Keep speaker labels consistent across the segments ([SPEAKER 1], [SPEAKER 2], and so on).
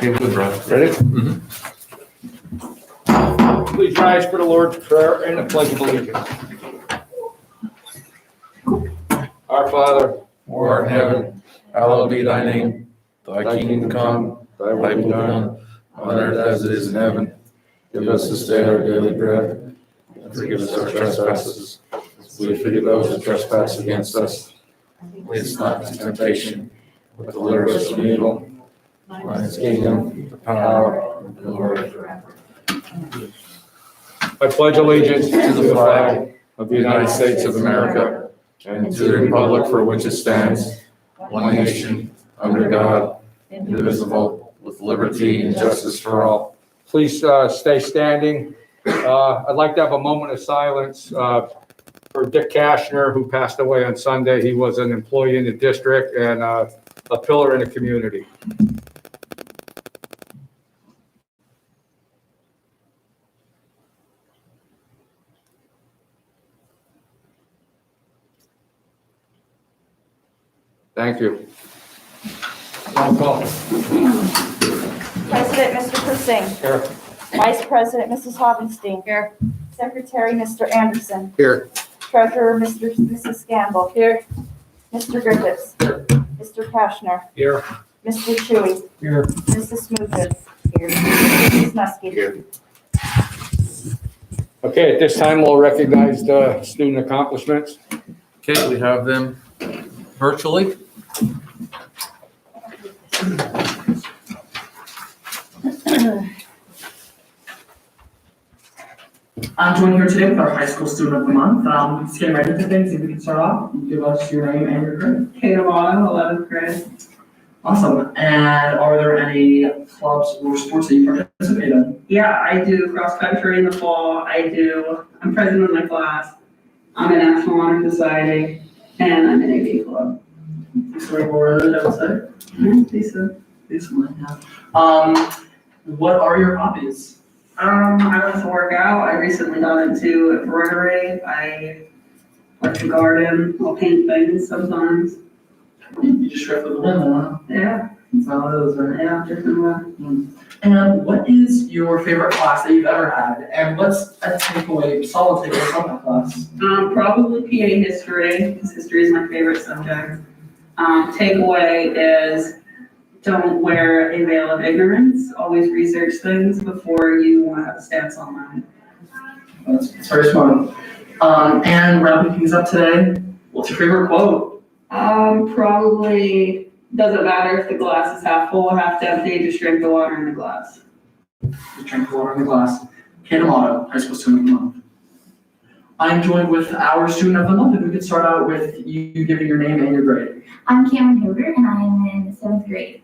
[SPEAKER 1] Okay, good, bro. Ready?
[SPEAKER 2] Please rise for the Lord's Prayer and the Pledge of Allegiance. Our Father,
[SPEAKER 1] Who art in heaven, hallowed be thy name. Thy kingdom come, thy will be done, on earth as it is in heaven. Give us this day our daily bread, and forgive us our trespasses, as we forgive those who trespass against us. Lead us not into temptation, but deliver us from evil. Thine is the kingdom, the power, and the glory forever.
[SPEAKER 2] I pledge allegiance
[SPEAKER 1] To the flag of the United States of America, and to the republic for which it stands, one nation, under God, indivisible, with liberty and justice for all.
[SPEAKER 2] Please stay standing. I'd like to have a moment of silence for Dick Kashner, who passed away on Sunday. He was an employee in the district and a pillar in the community. Thank you. Roll call.
[SPEAKER 3] President, Mr. Persing.
[SPEAKER 2] Here.
[SPEAKER 3] Vice President, Mrs. Hobbenstein. Here. Secretary, Mr. Anderson.
[SPEAKER 2] Here.
[SPEAKER 3] Treasurer, Mrs. Gamble. Here. Mr. Griffiths.
[SPEAKER 2] Here.
[SPEAKER 3] Mr. Kashner.
[SPEAKER 2] Here.
[SPEAKER 3] Mr. Shuey.
[SPEAKER 2] Here.
[SPEAKER 3] Mrs. Smoothes. Here. Mrs. Muskie.
[SPEAKER 2] Here. Okay, at this time, we'll recognize the student accomplishments.
[SPEAKER 1] Okay, we have them virtually.
[SPEAKER 4] I'm joined here today with our high school student of the month. Just getting ready to things, if we can start off, give us your name and your grade.
[SPEAKER 5] Kate Amato, 11th grade.
[SPEAKER 4] Awesome. And are there any clubs or sports that you participate in?
[SPEAKER 5] Yeah, I do cross country in the fall. I'm president of my class. I'm in National Honor Society, and I'm in AV club.
[SPEAKER 4] Sorry, more than I would say.
[SPEAKER 5] Lisa.
[SPEAKER 4] What are your hobbies?
[SPEAKER 5] I like to work out. I recently got into embroidery. I like to garden. I'll paint things sometimes.
[SPEAKER 4] You just drift with the wind, huh?
[SPEAKER 5] Yeah,
[SPEAKER 4] That's how it is, right?
[SPEAKER 5] yeah, different way.
[SPEAKER 4] And what is your favorite class that you've ever had? And what's a solid takeaway from that class?
[SPEAKER 5] Probably PA history, because history is my favorite subject. Takeaway is don't wear a veil of ignorance. Always research things before you want to have a stance on them.
[SPEAKER 4] That's very smart. And wrapping things up today, what's your favorite quote?
[SPEAKER 5] Probably doesn't matter if the glass is half full or half empty, just drink the water in the glass.
[SPEAKER 4] Just drink the water in the glass. Kate Amato, high school student of the month. I'm joined with our student of the month. If we could start out with you giving your name and your grade.
[SPEAKER 6] I'm Cameron Hilder, and I am in 7th grade.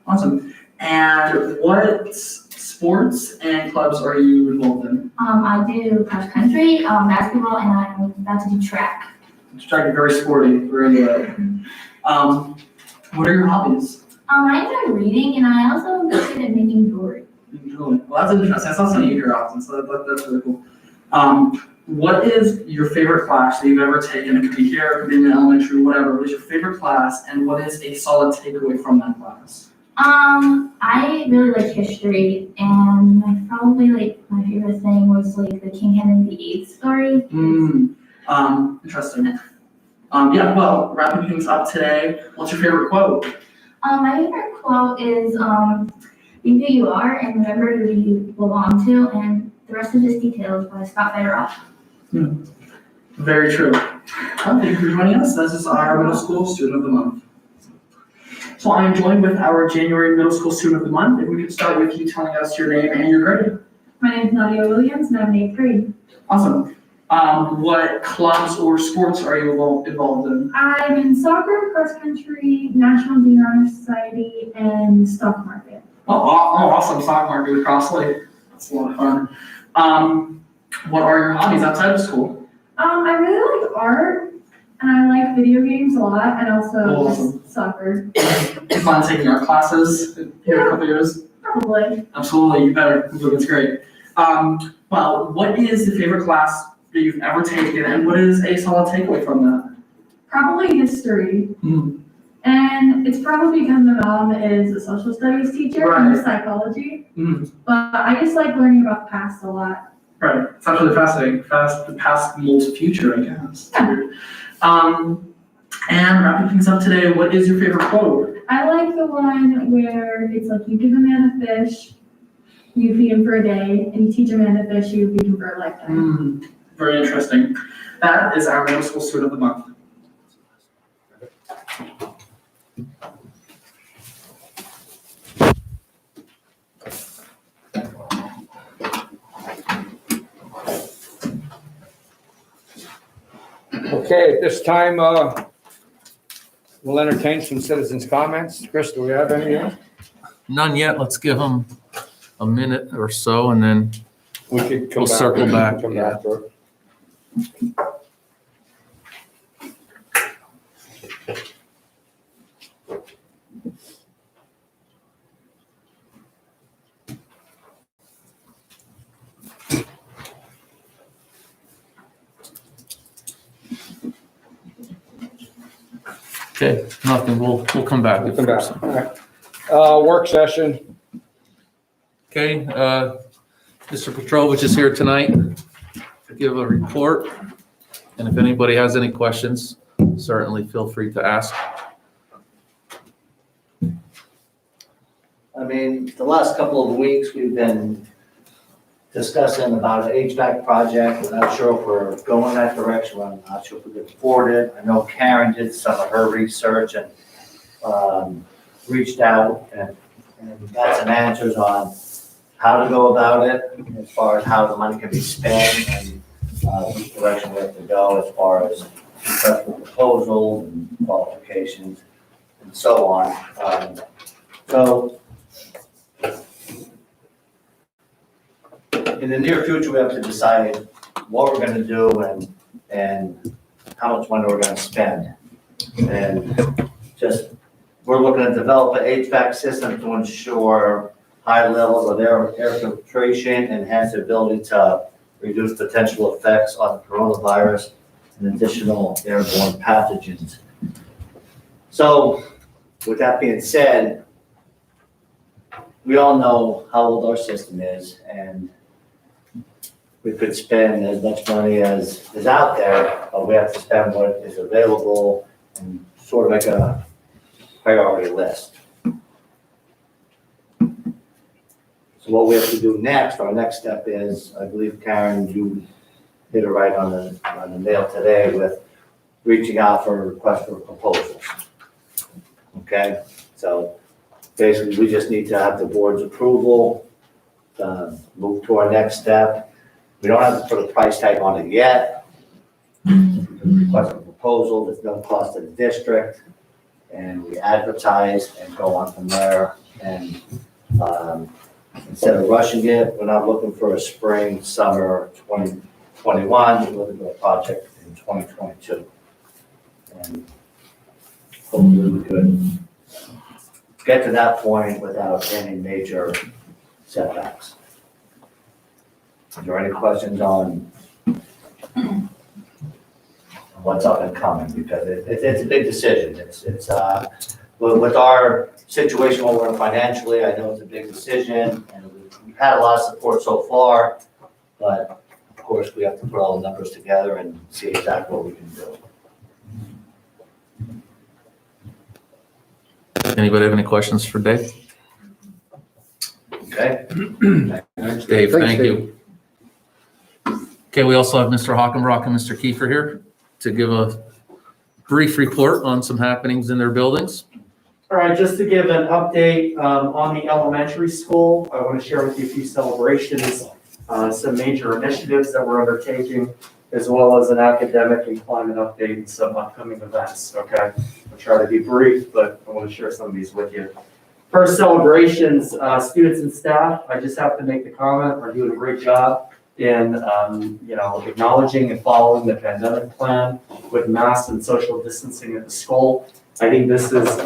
[SPEAKER 4] Awesome. And what sports and clubs are you involved in?
[SPEAKER 6] I do cross country, basketball, and I'm about to do track.
[SPEAKER 4] Track is very sporty, very good. What are your hobbies?
[SPEAKER 6] I enjoy reading, and I also good at making jewelry.
[SPEAKER 4] Well, that's interesting. That's not something you hear often, so that's really cool. What is your favorite class that you've ever taken? It could be here, it could be in elementary, whatever. What is your favorite class, and what is a solid takeaway from that class?
[SPEAKER 6] I really like history, and my favorite thing was like the King Henry VIII story.
[SPEAKER 4] Interesting. Yeah, well, wrapping things up today, what's your favorite quote?
[SPEAKER 6] My favorite quote is, be who you are and remember who you belong to, and the rest is just details by Scott Federoff.
[SPEAKER 4] Very true. Well, thank you for joining us. This is our middle school student of the month. So I am joined with our January middle school student of the month. If we could start with you telling us your name and your grade.
[SPEAKER 7] My name is Nadia Williams, and I'm in 8th grade.
[SPEAKER 4] Awesome. What clubs or sports are you involved in?
[SPEAKER 7] I'm in soccer, cross country, National Junior Honor Society, and stock market.
[SPEAKER 4] Oh, awesome. Stock market with Crossley. That's a lot of fun. What are your hobbies outside of school?
[SPEAKER 7] I really like art, and I like video games a lot, and also
[SPEAKER 4] Awesome.
[SPEAKER 7] just soccer.
[SPEAKER 4] You plan on taking art classes in a couple years?
[SPEAKER 7] Probably.
[SPEAKER 4] Absolutely, you better. That's great. Well, what is the favorite class that you've ever taken, and what is a solid takeaway from that?
[SPEAKER 7] Probably history. And it's probably because my mom is a social studies teacher and
[SPEAKER 4] Right.
[SPEAKER 7] psychology,
[SPEAKER 4] Mhm.
[SPEAKER 7] but I just like learning about the past a lot.
[SPEAKER 4] Right, it's actually fascinating, the past molds future, I guess. It's weird. And wrapping things up today, what is your favorite quote?
[SPEAKER 7] I like the one where it's like, you give a man a fish, you feed him for a day, and you teach a man to fish, you feed him for a lifetime.
[SPEAKER 4] Very interesting. That is our middle school student of the month.
[SPEAKER 2] Okay, at this time, we'll entertain some citizens' comments. Chris, do we have any?
[SPEAKER 1] None yet. Let's give them a minute or so and then
[SPEAKER 2] We could come
[SPEAKER 1] We'll
[SPEAKER 2] back.
[SPEAKER 1] circle back,
[SPEAKER 2] Come
[SPEAKER 1] yeah.
[SPEAKER 2] back to it.
[SPEAKER 1] okay, nothing. We'll come back.
[SPEAKER 2] We'll come back. All right. Work session.
[SPEAKER 1] Okay, Mr. Petrovich is here tonight to give a report. And if anybody has any questions, certainly feel free to ask.
[SPEAKER 8] I mean, the last couple of weeks, we've been discussing about an HVAC project. We're not sure if we're going that direction. I'm not sure if we can afford it. I know Karen did some of her research and reached out and got some answers on how to go about it, as far as how the money can be spent and which direction we have to go as far as successful proposals and qualifications and so on. So in the near future, we have to decide what we're gonna do and how much money we're gonna spend. And just, we're looking to develop an HVAC system to ensure high levels of air filtration and enhance the ability to reduce potential effects on the coronavirus and additional airborne pathogens. So with that being said, we all know how old our system is, and we could spend as much money as is out there, but we have to spend what is available and sort of make a priority list. So what we have to do next, our next step is, I believe Karen, you hit it right on the nail today with reaching out for requests for proposals. Okay, so basically we just need to have the board's approval to move to our next step. We don't have to put a price tag on it yet. We can request a proposal, there's no cost to the district, and we advertise and go on from there. And instead of rushing it, we're not looking for a spring, summer 2021, we're looking for a project in 2022. And hopefully we could get to that point without any major setbacks. Is there any questions on what's up and coming? Because it's a big decision. It's with our situation, what we're in financially, I know it's a big decision, and we've had a lot of support so far, but of course, we have to put all the numbers together and see exactly what we can do.
[SPEAKER 1] Anybody have any questions for Dave?
[SPEAKER 8] Okay?
[SPEAKER 1] Dave,
[SPEAKER 2] Thanks,
[SPEAKER 1] thank
[SPEAKER 2] Dave.
[SPEAKER 1] you. Okay, we also have Mr. Hockenbrock and Mr. Kiefer here to give a brief report on some happenings in their buildings.
[SPEAKER 9] All right, just to give an update on the elementary school, I want to share with you a few celebrations, some major initiatives that we're undertaking, as well as an academic and climate update and some upcoming events, okay? I'll try to be brief, but I want to share some of these with you. First, celebrations, students and staff, I just have to make the comment, are doing a great job in acknowledging and following the pandemic plan with masks and social distancing at the school. I think this is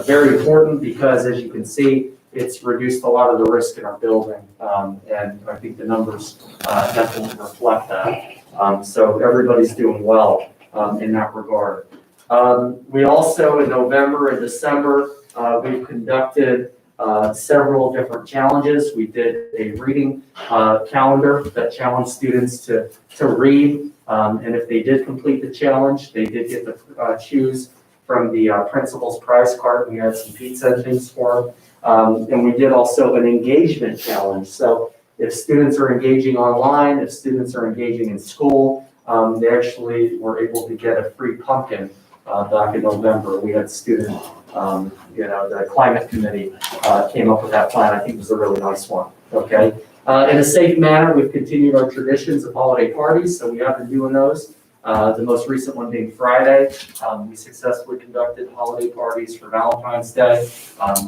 [SPEAKER 9] very important because, as you can see, it's reduced a lot of the risk in our building, and I think the numbers definitely reflect that. So everybody's doing well in that regard. We also, in November and December, we've conducted several different challenges. We did a reading calendar that challenged students to read. And if they did complete the challenge, they did get to choose from the principal's prize card. We had some pizza and things for them. And we did also an engagement challenge. So if students are engaging online, if students are engaging in school, they actually were able to get a free pumpkin back in November. We had student, the climate committee came up with that plan. I think it was a really nice one, okay? In a safe manner, we've continued our traditions of holiday parties, so we have been doing those. The most recent one being Friday. We successfully conducted holiday parties for Valentine's Day.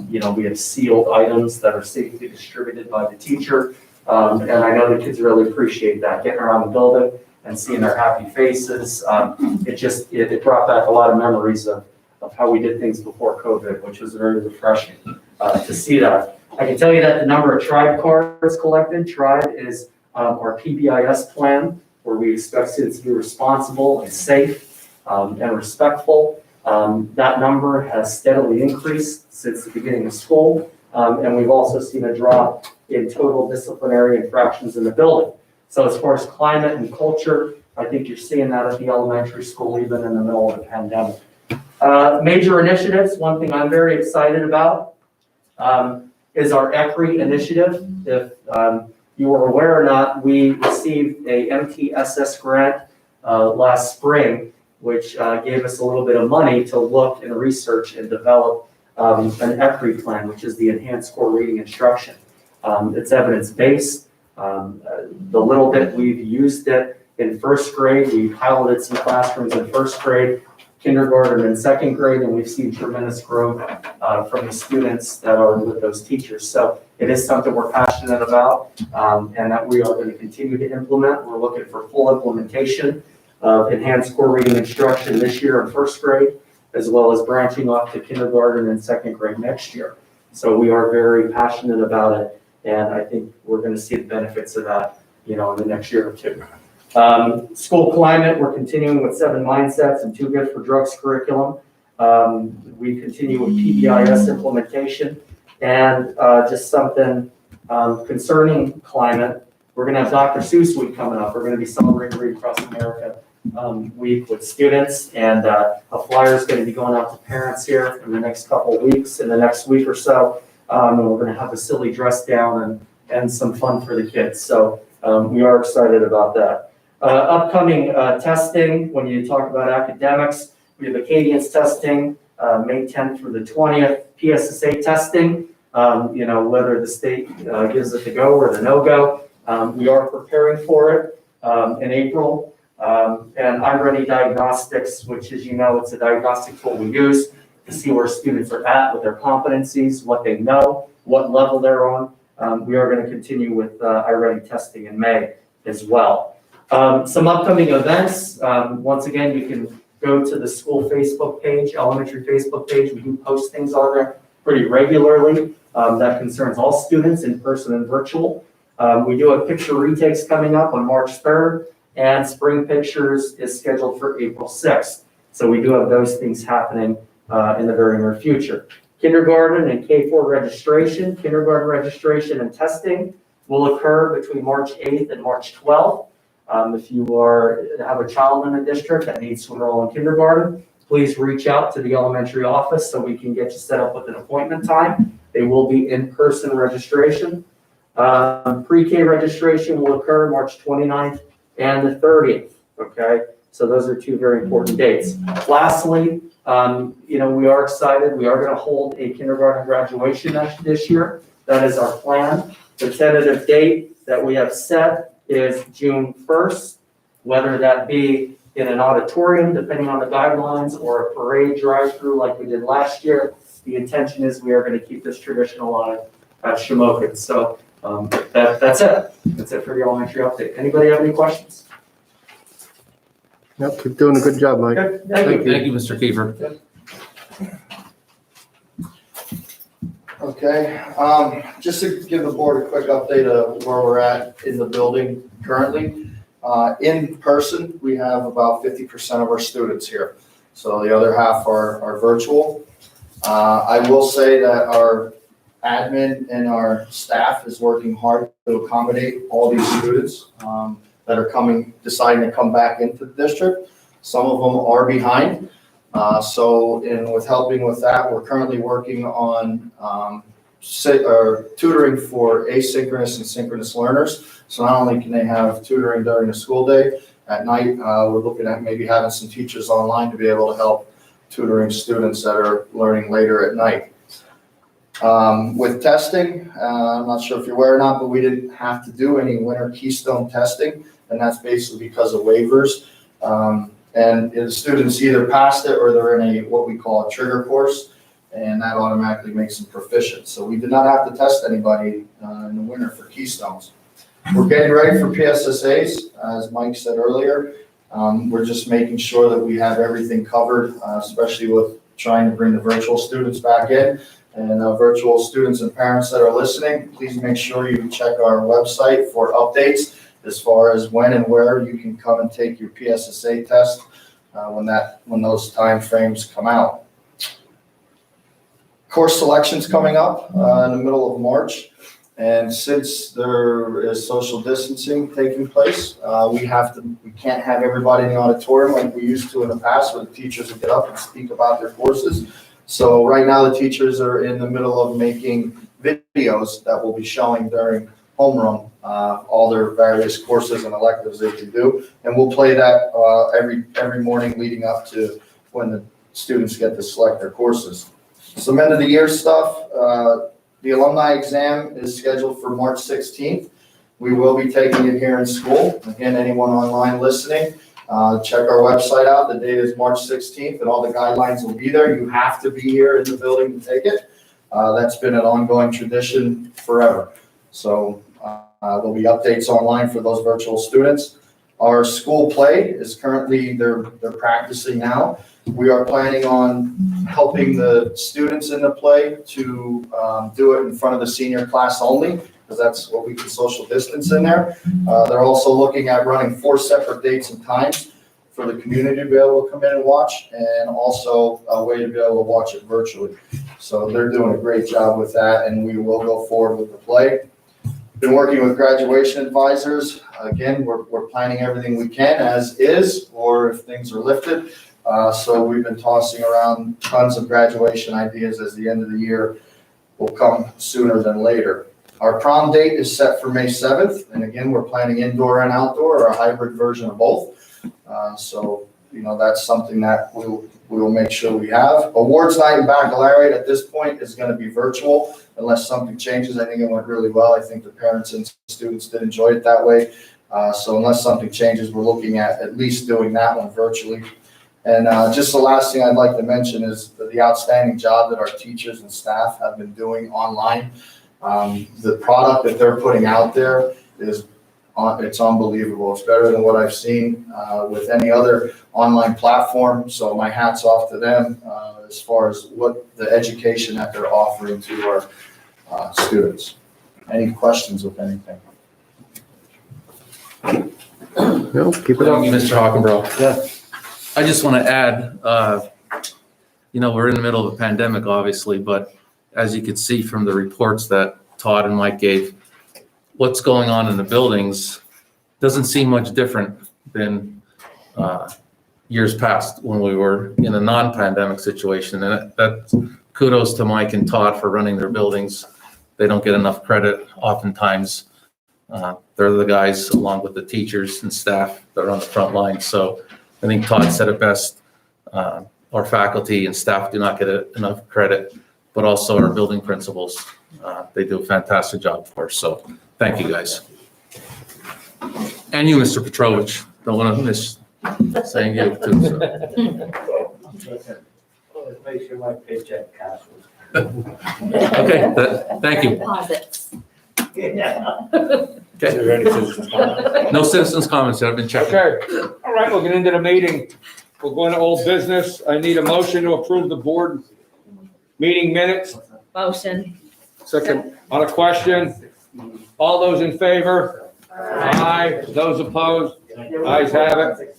[SPEAKER 9] We have sealed items that are safely distributed by the teacher. And I know the kids really appreciate that, getting around the building and seeing their happy faces. It brought back a lot of memories of how we did things before COVID, which was very refreshing to see that. I can tell you that the number of tribe cards collected, tribe is our PBIS plan, where we expect students to be responsible and safe and respectful. That number has steadily increased since the beginning of school. And we've also seen a drop in total disciplinary infractions in the building. So as far as climate and culture, I think you're seeing that at the elementary school, even in the middle of the pandemic. Major initiatives, one thing I'm very excited about is our ECRI initiative. If you are aware or not, we received a MTSS grant last spring, which gave us a little bit of money to look and research and develop an ECRI plan, which is the Enhanced Core Reading Instruction. It's evidence-based. The little bit we've used it in first grade, we've piloted some classrooms in first grade, kindergarten and second grade, and we've seen tremendous growth from the students that are with those teachers. So it is something we're passionate about and that we are going to continue to implement. We're looking for full implementation of Enhanced Core Reading Instruction this year in first grade, as well as branching off to kindergarten and second grade next year. So we are very passionate about it, and I think we're going to see the benefits of that, in the next year or two. School climate, we're continuing with 7 mindsets and Too Good for Drugs curriculum. We continue with PBIS implementation, and just something concerning climate. We're going to have Dr. Seuss Week coming up. We're going to be celebrating Read Across America week with students, and a flyer is going to be going out to parents here in the next couple of weeks, in the next week or so. And we're going to have a silly dress down and some fun for the kids. So we are excited about that. Upcoming testing, when you talk about academics, we have Acadians testing, May 10th through the 20th, PSSA testing, whether the state gives it the go or the no-go. We are preparing for it in April. And iReady Diagnostics, which is, it's a diagnostic tool we use to see where students are at with their competencies, what they know, what level they're on. We are going to continue with iReady testing in May as well. Some upcoming events. Once again, you can go to the school Facebook page, elementary Facebook page. We do post things on there pretty regularly. That concerns all students, in person and virtual. We do have picture retakes coming up on March 3rd, and Spring Pictures is scheduled for April 6th. So we do have those things happening in the very near future. Kindergarten and K-4 registration, kindergarten registration and testing will occur between March 8th and March 12th. If you have a child in the district that needs to enroll in kindergarten, please reach out to the elementary office so we can get you set up with an appointment time. They will be in-person registration. Pre-K registration will occur March 29th and the 30th, okay? So those are 2 very important dates. Lastly, we are excited. We are going to hold a kindergarten graduation this year. That is our plan. The tentative date that we have set is June 1st, whether that be in an auditorium, depending on the guidelines, or a parade drive-through like we did last year. The intention is we are going to keep this tradition alive at Shamokin. So that's it. That's it for the elementary update. Anybody have any questions?
[SPEAKER 10] Nope, keep doing a good job, Mike.
[SPEAKER 9] Okay, thank you.
[SPEAKER 1] Thank you, Mr. Kiefer.
[SPEAKER 10] Okay, just to give the board a quick update of where we're at in the building currently. In person, we have about 50% of our students here. So the other half are virtual. I will say that our admin and our staff is working hard to accommodate all these students that are deciding to come back into the district. Some of them are behind. With helping with that, we're currently working on tutoring for asynchronous and synchronous learners. So not only can they have tutoring during the school day, at night, we're looking at maybe having some teachers online to be able to help tutoring students that are learning later at night. With testing, I'm not sure if you're aware or not, but we didn't have to do any winter keystone testing, and that's basically because of waivers. And the students either passed it or they're in what we call a trigger course, and that automatically makes them proficient. So we did not have to test anybody in the winter for keystones. We're getting ready for PSSAs, as Mike said earlier. We're just making sure that we have everything covered, especially with trying to bring the virtual students back in. And virtual students and parents that are listening, please make sure you check our website for updates as far as when and where you can come and take your PSSA test when those time frames come out. Course selection's coming up in the middle of March. And since there is social distancing taking place, we can't have everybody in the auditorium like we used to in the past, where the teachers would get up and speak about their courses. So right now the teachers are in the middle of making videos that will be showing during homeroom all their various courses and electives they can do. And we'll play that every morning leading up to when the students get to select their courses. Some end of the year stuff. The Alumni Exam is scheduled for March 16th. We will be taking it here in school. Again, anyone online listening, check our website out. The date is March 16th and all the guidelines will be there. You have to be here in the building to take it. That's been an ongoing tradition forever. So there'll be updates online for those virtual students. Our school play is currently, they're practicing now. We are planning on helping the students in the play to do it in front of the senior class only, because that's what we can social distance in there. They're also looking at running 4 separate dates and times for the community to be able to come in and watch, and also a way to be able to watch it virtually. So they're doing a great job with that, and we will go forward with the play. Been working with graduation advisors. Again, we're planning everything we can as is, or if things are lifted. So we've been tossing around tons of graduation ideas as the end of the year will come sooner than later. Our prom date is set for May 7th. And again, we're planning indoor and outdoor, or a hybrid version of both. So, that's something that we will make sure we have. Awards night and baccalaureate at this point is going to be virtual unless something changes. I think it went really well. I think the parents and students did enjoy it that way. So unless something changes, we're looking at least doing that one virtually. And just the last thing I'd like to mention is the outstanding job that our teachers and staff have been doing online. The product that they're putting out there it's unbelievable. It's better than what I've seen with any other online platform. So my hat's off to them as far as what the education that they're offering to our students. Any questions with anything?
[SPEAKER 1] No, keep it up. Thank you, Mr. Hockenbrough.
[SPEAKER 8] Yeah.
[SPEAKER 1] I just want to add, we're in the middle of a pandemic, obviously, but as you could see from the reports that Todd and Mike gave, what's going on in the buildings doesn't seem much different than years past when we were in a non-pandemic situation. And that's kudos to Mike and Todd for running their buildings. They don't get enough credit oftentimes. They're the guys, along with the teachers and staff, that are on the front line. So I think Todd said it best. Our faculty and staff do not get enough credit, but also our building principals. They do a fantastic job for us. So thank you, guys. And you, Mr. Petrovich. Don't want to miss saying you too. So.
[SPEAKER 8] Make sure my paycheck cashes.
[SPEAKER 1] Okay, thank you.
[SPEAKER 3] Deposits.
[SPEAKER 8] Yeah.
[SPEAKER 1] Okay. No citizens' comments that have been checked.
[SPEAKER 2] Okay, all right, we'll get into the meeting. We'll go into old business. I need a motion to approve the board meeting minutes.
[SPEAKER 3] Motion.
[SPEAKER 2] Second, on a question, all those in favor? Aye. Those opposed? Ayes have it.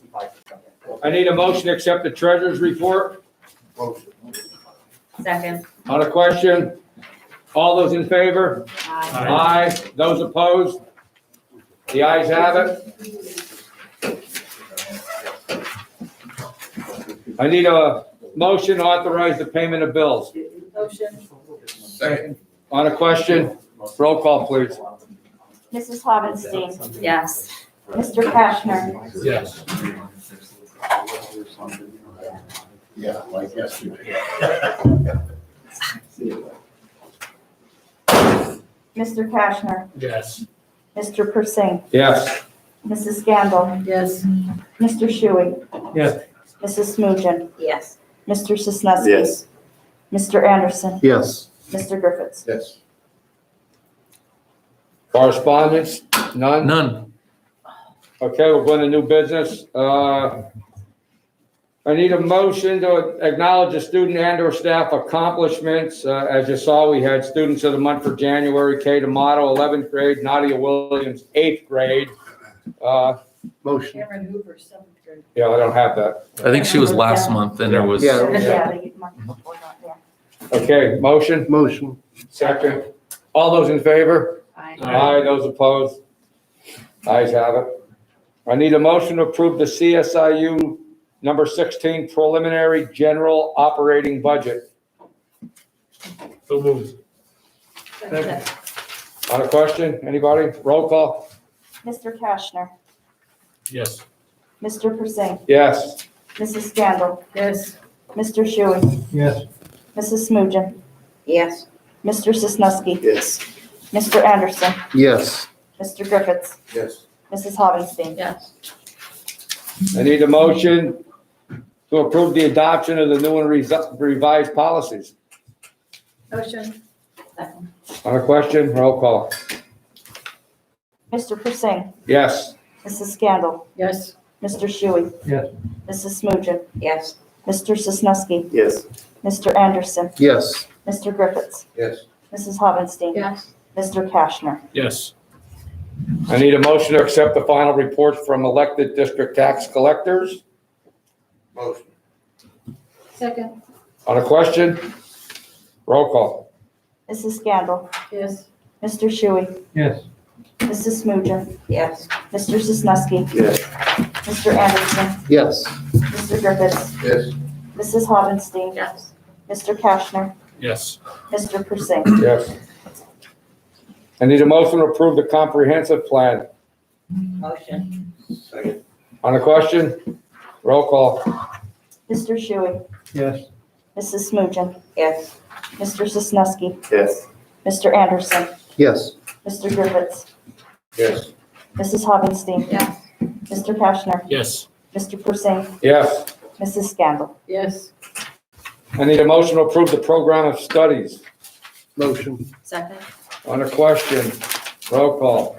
[SPEAKER 2] I need a motion to accept the treasurer's report.
[SPEAKER 3] Second.
[SPEAKER 2] On the question, all those in favor? Aye. Those opposed? The ayes have it. I need a motion to authorize the payment of bills.
[SPEAKER 3] Motion.
[SPEAKER 1] Second.
[SPEAKER 2] On the question, roll call, please.
[SPEAKER 3] Mrs. Hovenstein.
[SPEAKER 5] Yes.
[SPEAKER 3] Mr. Kashner.
[SPEAKER 1] Yes. Yeah, like yesterday.
[SPEAKER 3] Mr. Kashner.
[SPEAKER 1] Yes.
[SPEAKER 3] Mr. Persing.
[SPEAKER 2] Yes.
[SPEAKER 3] Mrs. Scandal.
[SPEAKER 5] Yes.
[SPEAKER 3] Mr. Shuey.
[SPEAKER 2] Yes.
[SPEAKER 3] Mrs. Smugen.
[SPEAKER 5] Yes.
[SPEAKER 3] Mr. Sisneski.
[SPEAKER 8] Yes.
[SPEAKER 3] Mr. Anderson.
[SPEAKER 10] Yes.
[SPEAKER 3] Mr. Griffiths.
[SPEAKER 1] Yes.
[SPEAKER 2] Correspondence? None?
[SPEAKER 1] None.
[SPEAKER 2] Okay, we'll go into new business. I need a motion to acknowledge the student and/or staff accomplishments. As you saw, we had students of the month for January, Kay D'Amato, 11th grade, Nadia Williams, 8th grade.
[SPEAKER 10] Motion.
[SPEAKER 3] Cameron Hoover, 7th grade.
[SPEAKER 2] Yeah, I don't have that.
[SPEAKER 1] I think she was last month and there was.
[SPEAKER 10] Yeah.
[SPEAKER 3] The month before that, yeah.
[SPEAKER 2] Okay, motion,
[SPEAKER 10] Motion.
[SPEAKER 2] second. All those in favor?
[SPEAKER 3] Aye.
[SPEAKER 2] Aye, those opposed? Ayes have it. I need a motion to approve the CSIU number 16 preliminary general operating budget.
[SPEAKER 1] So moved.
[SPEAKER 2] On a question, anybody? Roll call?
[SPEAKER 3] Mr. Kashner.
[SPEAKER 1] Yes.
[SPEAKER 3] Mr. Persing.
[SPEAKER 2] Yes.
[SPEAKER 3] Mrs. Scandal.
[SPEAKER 5] Yes.
[SPEAKER 3] Mr. Shuey.
[SPEAKER 2] Yes.
[SPEAKER 3] Mrs. Smugen.
[SPEAKER 5] Yes.
[SPEAKER 3] Mr. Sisneski.
[SPEAKER 8] Yes.
[SPEAKER 3] Mr. Anderson.
[SPEAKER 10] Yes.
[SPEAKER 3] Mr. Griffiths.
[SPEAKER 1] Yes.
[SPEAKER 3] Mrs. Hovenstein.
[SPEAKER 5] Yes.
[SPEAKER 2] I need a motion to approve the adoption of the new and revised policies.
[SPEAKER 5] Motion. Second.
[SPEAKER 2] On a question, roll call.
[SPEAKER 3] Mr. Persing.
[SPEAKER 2] Yes.
[SPEAKER 3] Mrs. Scandal.
[SPEAKER 5] Yes.
[SPEAKER 3] Mr. Shuey.
[SPEAKER 2] Yes.
[SPEAKER 3] Mrs. Smugen.
[SPEAKER 5] Yes.
[SPEAKER 3] Mr. Sisneski.
[SPEAKER 8] Yes.
[SPEAKER 3] Mr. Anderson.
[SPEAKER 10] Yes.
[SPEAKER 3] Mr. Griffiths.
[SPEAKER 1] Yes.
[SPEAKER 3] Mrs. Hovenstein.
[SPEAKER 5] Yes.
[SPEAKER 3] Mr. Kashner.
[SPEAKER 1] Yes.
[SPEAKER 2] I need a motion to accept the final reports from elected district tax collectors.
[SPEAKER 1] Motion.
[SPEAKER 5] Second.
[SPEAKER 2] On a question, roll call.
[SPEAKER 3] Mrs. Scandal.
[SPEAKER 5] Yes.
[SPEAKER 3] Mr. Shuey.
[SPEAKER 2] Yes.
[SPEAKER 3] Mrs. Smugen.
[SPEAKER 5] Yes.
[SPEAKER 3] Mr. Sisneski.
[SPEAKER 8] Yes.
[SPEAKER 3] Mr. Anderson.
[SPEAKER 10] Yes.
[SPEAKER 3] Mr. Griffiths.
[SPEAKER 1] Yes.
[SPEAKER 3] Mrs. Hovenstein.
[SPEAKER 5] Yes.
[SPEAKER 3] Mr. Kashner.
[SPEAKER 1] Yes.
[SPEAKER 3] Mr. Persing.
[SPEAKER 2] Yes. I need a motion to approve the comprehensive plan.
[SPEAKER 5] Motion.
[SPEAKER 1] Second.
[SPEAKER 2] On a question, roll call.
[SPEAKER 3] Mr. Shuey.
[SPEAKER 2] Yes.
[SPEAKER 3] Mrs. Smugen.
[SPEAKER 5] Yes.
[SPEAKER 3] Mr. Sisneski.
[SPEAKER 8] Yes.
[SPEAKER 3] Mr. Anderson.
[SPEAKER 10] Yes.
[SPEAKER 3] Mr. Griffiths.
[SPEAKER 2] Yes.
[SPEAKER 3] Mrs. Hovenstein.
[SPEAKER 5] Yes.
[SPEAKER 3] Mr. Kashner.
[SPEAKER 1] Yes.
[SPEAKER 3] Mr. Persing.
[SPEAKER 2] Yes.
[SPEAKER 3] Mrs. Scandal.
[SPEAKER 5] Yes.
[SPEAKER 2] I need a motion to approve the program of studies.
[SPEAKER 10] Motion.
[SPEAKER 5] Second.
[SPEAKER 2] On a question, roll call.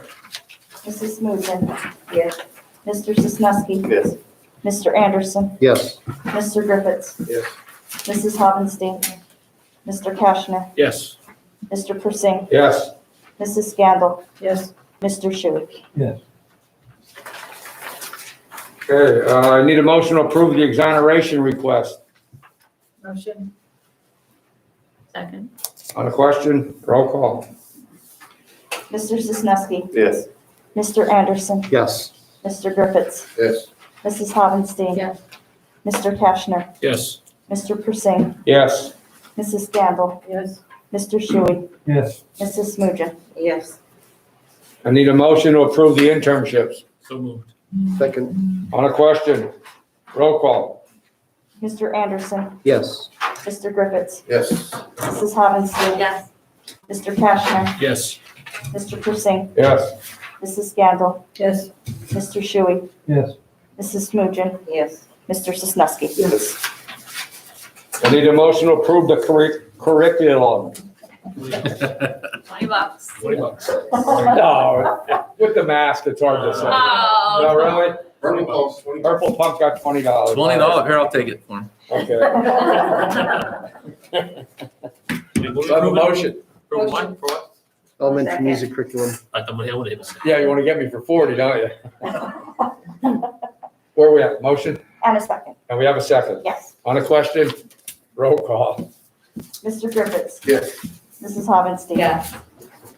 [SPEAKER 3] Mrs. Smugen.
[SPEAKER 5] Yes.
[SPEAKER 3] Mr. Sisneski.
[SPEAKER 8] Yes.
[SPEAKER 3] Mr. Anderson.
[SPEAKER 10] Yes.
[SPEAKER 3] Mr. Griffiths.
[SPEAKER 1] Yes.
[SPEAKER 3] Mrs. Hovenstein. Mr. Kashner.
[SPEAKER 1] Yes.
[SPEAKER 3] Mr. Persing.
[SPEAKER 2] Yes.
[SPEAKER 3] Mrs. Scandal.
[SPEAKER 5] Yes.
[SPEAKER 3] Mr. Shuey.
[SPEAKER 2] Okay, I need a motion to approve the exoneration request.
[SPEAKER 5] Motion. Second.
[SPEAKER 2] On a question, roll call.
[SPEAKER 3] Mr. Sisneski.
[SPEAKER 8] Yes.
[SPEAKER 3] Mr. Anderson.
[SPEAKER 10] Yes.
[SPEAKER 3] Mr. Griffiths.
[SPEAKER 1] Yes.
[SPEAKER 3] Mrs. Hovenstein.
[SPEAKER 5] Yes.
[SPEAKER 3] Mr. Kashner.
[SPEAKER 1] Yes.
[SPEAKER 3] Mr. Persing.
[SPEAKER 2] Yes.
[SPEAKER 3] Mrs. Scandal.
[SPEAKER 5] Yes.
[SPEAKER 3] Mr. Shuey.
[SPEAKER 2] Yes.
[SPEAKER 3] Mrs. Smugen.
[SPEAKER 5] Yes.
[SPEAKER 2] I need a motion to approve the internships.
[SPEAKER 1] So moved.
[SPEAKER 10] Second.
[SPEAKER 2] On a question, roll call.
[SPEAKER 3] Mr. Anderson.
[SPEAKER 10] Yes.
[SPEAKER 3] Mr. Griffiths.
[SPEAKER 1] Yes.
[SPEAKER 3] Mrs. Hovenstein.
[SPEAKER 5] Yes.
[SPEAKER 3] Mr. Kashner.
[SPEAKER 1] Yes.
[SPEAKER 3] Mr. Persing.
[SPEAKER 2] Yes.
[SPEAKER 3] Mrs. Scandal.
[SPEAKER 5] Yes.
[SPEAKER 3] Mr. Shuey.
[SPEAKER 2] Yes.
[SPEAKER 3] Mrs. Smugen.
[SPEAKER 5] Yes.
[SPEAKER 3] Mr. Sisneski.
[SPEAKER 8] Yes.
[SPEAKER 2] I need a motion to approve the curriculum.
[SPEAKER 5] $20.
[SPEAKER 2] No, with the mask, it's hard to say.
[SPEAKER 5] Oh.
[SPEAKER 2] No, really?
[SPEAKER 1] $20.
[SPEAKER 2] Purple Pump got $20.
[SPEAKER 1] Here, I'll take it for him.
[SPEAKER 2] Okay. Do I have a motion?
[SPEAKER 1] For what? For what?
[SPEAKER 10] Elementary music curriculum.
[SPEAKER 1] I thought I would have.
[SPEAKER 2] Yeah, you want to get me for 40, don't you? Where are we at? Motion?
[SPEAKER 3] And a second.
[SPEAKER 2] And we have a second.
[SPEAKER 3] Yes.
[SPEAKER 2] On the question, roll call.
[SPEAKER 3] Mr. Griffiths.
[SPEAKER 1] Yes.
[SPEAKER 3] Mrs. Havenstein.
[SPEAKER 5] Yes.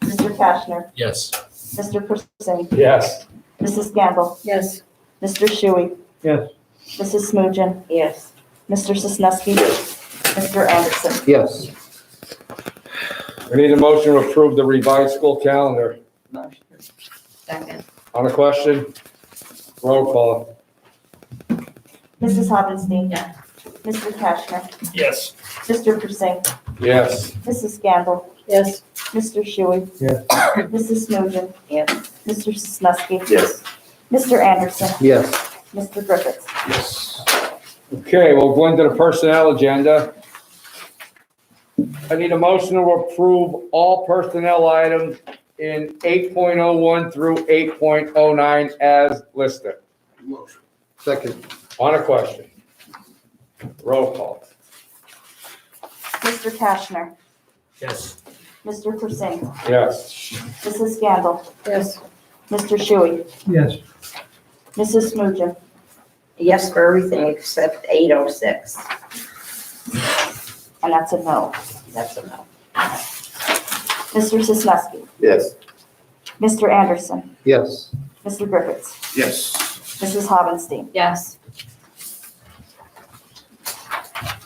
[SPEAKER 3] Mr. Kashner.
[SPEAKER 1] Yes.
[SPEAKER 3] Mr. Persing.
[SPEAKER 2] Yes.
[SPEAKER 3] Mrs. Gamble.
[SPEAKER 5] Yes.
[SPEAKER 3] Mr. Shuey.
[SPEAKER 9] Yes.
[SPEAKER 3] Mrs. Smugian.
[SPEAKER 5] Yes.
[SPEAKER 3] Mr. Sisneski. Mr. Anderson.
[SPEAKER 9] Yes.
[SPEAKER 2] We need a motion to approve the revised school calendar.
[SPEAKER 5] Motion. Second.
[SPEAKER 2] On the question, roll call.
[SPEAKER 3] Mrs. Havenstein.
[SPEAKER 5] Yes.
[SPEAKER 3] Mr. Kashner.
[SPEAKER 1] Yes.
[SPEAKER 3] Mr. Persing.
[SPEAKER 2] Yes.
[SPEAKER 3] Mrs. Gamble.
[SPEAKER 5] Yes.
[SPEAKER 3] Mr. Shuey.
[SPEAKER 9] Yes.
[SPEAKER 3] Mrs. Smugian.
[SPEAKER 5] Yes.
[SPEAKER 3] Mr. Sisneski.
[SPEAKER 1] Yes.
[SPEAKER 3] Mr. Anderson.
[SPEAKER 9] Yes.
[SPEAKER 3] Mr. Griffiths.
[SPEAKER 1] Yes.
[SPEAKER 2] Okay, we'll go into the personnel agenda. I need a motion to approve all personnel items in 8.01 through 8.09 as listed.
[SPEAKER 1] Motion.
[SPEAKER 9] Second.
[SPEAKER 2] On a question. Roll call.
[SPEAKER 3] Mr. Kashner.
[SPEAKER 1] Yes.
[SPEAKER 3] Mr. Persing.
[SPEAKER 2] Yes.
[SPEAKER 3] Mrs. Gamble.
[SPEAKER 5] Yes.
[SPEAKER 3] Mr. Shuey.
[SPEAKER 9] Yes.
[SPEAKER 3] Mrs. Smugian.
[SPEAKER 5] Yes for everything except 806.
[SPEAKER 3] And that's a no.
[SPEAKER 5] That's a no.
[SPEAKER 3] Mr. Sisneski.
[SPEAKER 8] Yes.
[SPEAKER 3] Mr. Anderson.
[SPEAKER 9] Yes.
[SPEAKER 3] Mr. Griffiths.
[SPEAKER 1] Yes.
[SPEAKER 3] Mrs. Havenstein.
[SPEAKER 5] Yes.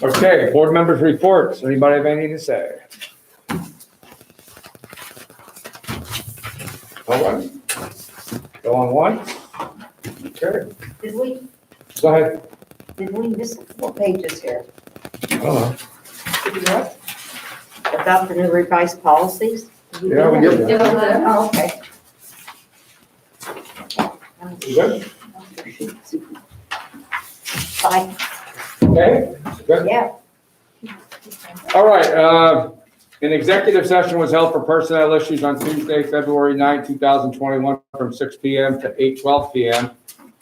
[SPEAKER 2] Okay, board members' reports. Anybody have anything to say? No one? Go on one? Okay,
[SPEAKER 5] Did we
[SPEAKER 2] go ahead.
[SPEAKER 5] miss what pages here?
[SPEAKER 2] Oh,
[SPEAKER 5] Did you look? About the new revised policies?
[SPEAKER 2] Yeah, we did that.
[SPEAKER 5] Oh, okay.
[SPEAKER 2] You good?
[SPEAKER 5] Fine.
[SPEAKER 2] Okay, good.
[SPEAKER 5] Yeah.
[SPEAKER 2] All right, an executive session was held for personnel issues on Tuesday, February 9, 2021, from 6 PM to 8:12 PM,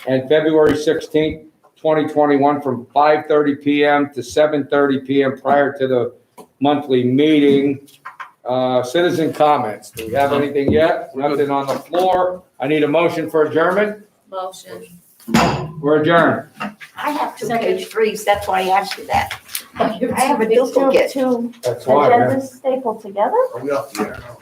[SPEAKER 2] and February 16, 2021, from 5:30 PM to 7:30 PM prior to the monthly meeting. Citizen comments. Do we have anything yet? Nothing on the floor. I need a motion for adjournment.
[SPEAKER 5] Motion.
[SPEAKER 2] We're adjourned.
[SPEAKER 5] I have two page threes, that's why I asked you that. I have a
[SPEAKER 3] Two
[SPEAKER 5] duplicate.
[SPEAKER 2] That's why, yeah.
[SPEAKER 3] agendas stapled together?
[SPEAKER 1] Are we off the air?